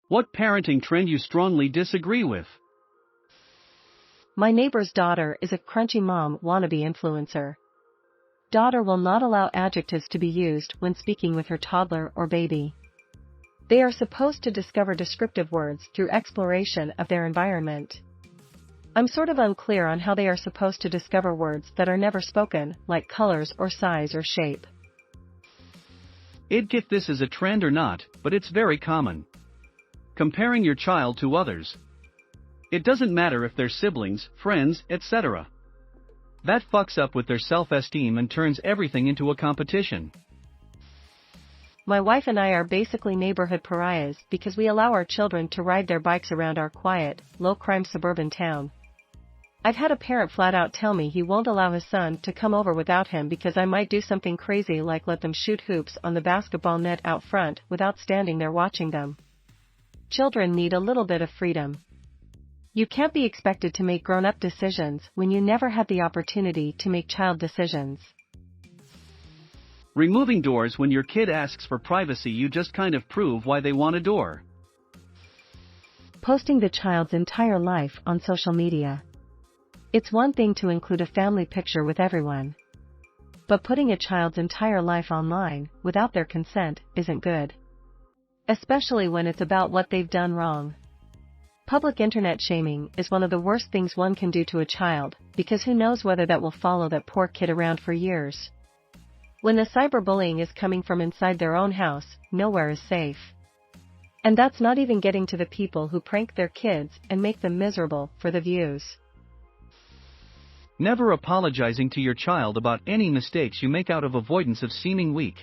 What parenting trend you strongly disagree with? My neighbor's daughter is a crunchy mom wannabe influencer. Daughter will not allow adjectives to be used when speaking with her toddler or baby. They are supposed to discover descriptive words through exploration of their environment. I'm sort of unclear on how they are supposed to discover words that are never spoken, like colors or size or shape. I'd get this as a trend or not, but it's very common. Comparing your child to others. It doesn't matter if they're siblings, friends, etc. That fucks up with their self-esteem and turns everything into a competition. My wife and I are basically neighborhood pariahs because we allow our children to ride their bikes around our quiet, low-crime suburban town. I've had a parent flat out tell me he won't allow his son to come over without him because I might do something crazy like let them shoot hoops on the basketball net out front without standing there watching them. Children need a little bit of freedom. You can't be expected to make grown-up decisions when you never had the opportunity to make child decisions. Removing doors when your kid asks for privacy, you just kind of prove why they want a door. Posting the child's entire life on social media. It's one thing to include a family picture with everyone. But putting a child's entire life online, without their consent, isn't good. Especially when it's about what they've done wrong. Public internet shaming is one of the worst things one can do to a child, because who knows whether that will follow that poor kid around for years. When the cyberbullying is coming from inside their own house, nowhere is safe. And that's not even getting to the people who prank their kids and make them miserable for the views. Never apologizing to your child about any mistakes you make out of avoidance of seeming weak.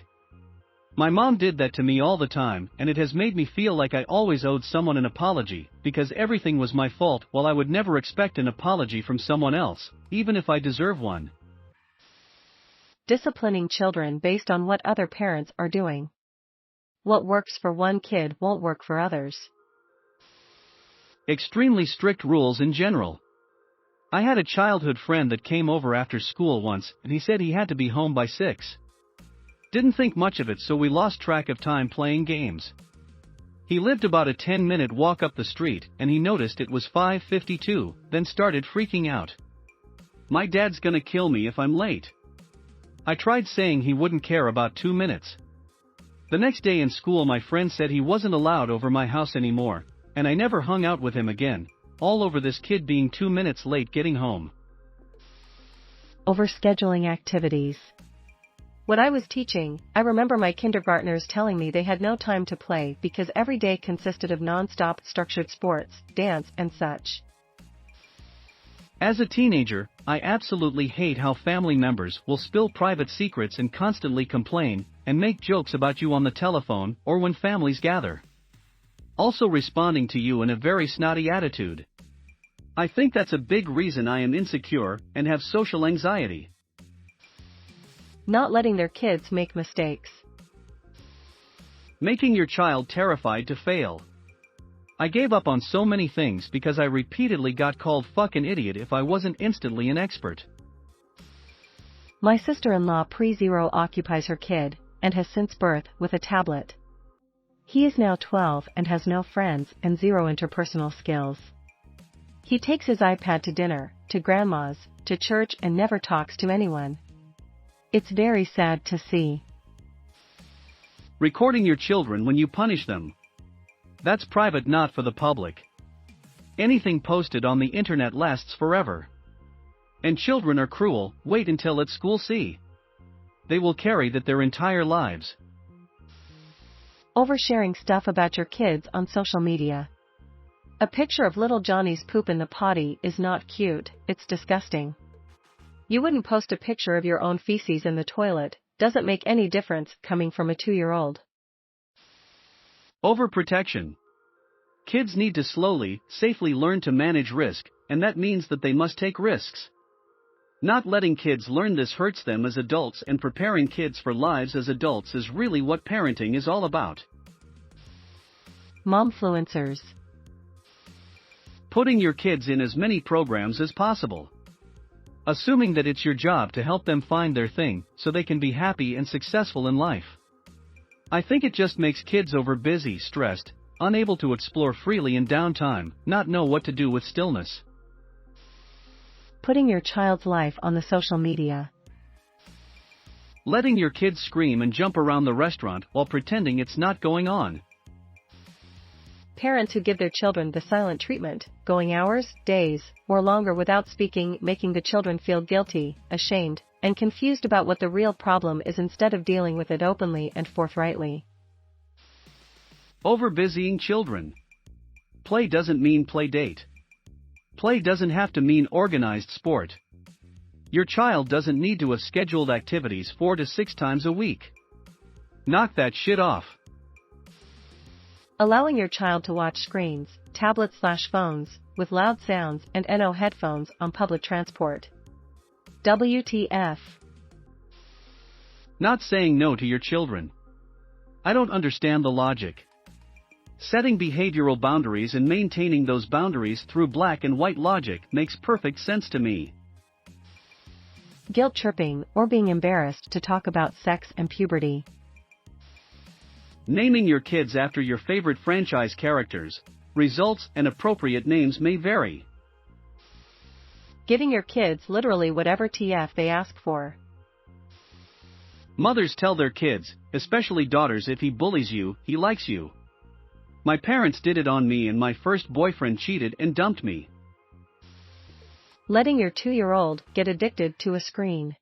My mom did that to me all the time, and it has made me feel like I always owed someone an apology, because everything was my fault, while I would never expect an apology from someone else, even if I deserve one. Disciplining children based on what other parents are doing. What works for one kid won't work for others. Extremely strict rules in general. I had a childhood friend that came over after school once, and he said he had to be home by 6. Didn't think much of it, so we lost track of time playing games. He lived about a 10-minute walk up the street, and he noticed it was 5:52, then started freaking out. My dad's gonna kill me if I'm late. I tried saying he wouldn't care about 2 minutes. The next day in school my friend said he wasn't allowed over my house anymore, and I never hung out with him again, all over this kid being 2 minutes late getting home. Overscheduling activities. When I was teaching, I remember my kindergartners telling me they had no time to play because every day consisted of non-stop structured sports, dance, and such. As a teenager, I absolutely hate how family members will spill private secrets and constantly complain and make jokes about you on the telephone or when families gather. Also responding to you in a very snotty attitude. I think that's a big reason I am insecure and have social anxiety. Not letting their kids make mistakes. Making your child terrified to fail. I gave up on so many things because I repeatedly got called fucking idiot if I wasn't instantly an expert. My sister-in-law pre-0 occupies her kid, and has since birth, with a tablet. He is now 12 and has no friends and 0 interpersonal skills. He takes his iPad to dinner, to grandma's, to church and never talks to anyone. It's very sad to see. Recording your children when you punish them. That's private, not for the public. Anything posted on the internet lasts forever. And children are cruel, wait until at school see. They will carry that their entire lives. Oversharing stuff about your kids on social media. A picture of little Johnny's poop in the potty is not cute, it's disgusting. You wouldn't post a picture of your own feces in the toilet, doesn't make any difference coming from a 2-year-old. Overprotection. Kids need to slowly, safely learn to manage risk, and that means that they must take risks. Not letting kids learn this hurts them as adults, and preparing kids for lives as adults is really what parenting is all about. Momfluencers. Putting Putting your kids in as many programs as possible. Assuming that it's your job to help them find their thing so they can be happy and successful in life. I think it just makes kids overbusy, stressed, unable to explore freely in downtime, not know what to do with stillness. Putting your child's life on the social media. Letting your kids scream and jump around the restaurant while pretending it's not going on. Parents who give their children the silent treatment, going hours, days, or longer without speaking, making the children feel guilty, ashamed, and confused about what the real problem is instead of dealing with it openly and forthrightly. Overbusying children. Play doesn't mean play date. Play doesn't have to mean organized sport. Your child doesn't need to have scheduled activities 4 to 6 times a week. Knock that shit off. Allowing your child to watch screens, tablets/phones, with loud sounds and no headphones on public transport. WTF. Not saying no to your children. I don't understand the logic. Setting behavioral boundaries and maintaining those boundaries through black and white logic makes perfect sense to me. Guilt tripping or being embarrassed to talk about sex and puberty. Naming your kids after your favorite franchise characters. Results and appropriate names may vary. Giving your kids literally whatever TF they ask for. Mothers tell their kids, especially daughters, if he bullies you, he likes you. My parents did it on me and my first boyfriend cheated and dumped me. Letting your 2-year-old get addicted to a screen.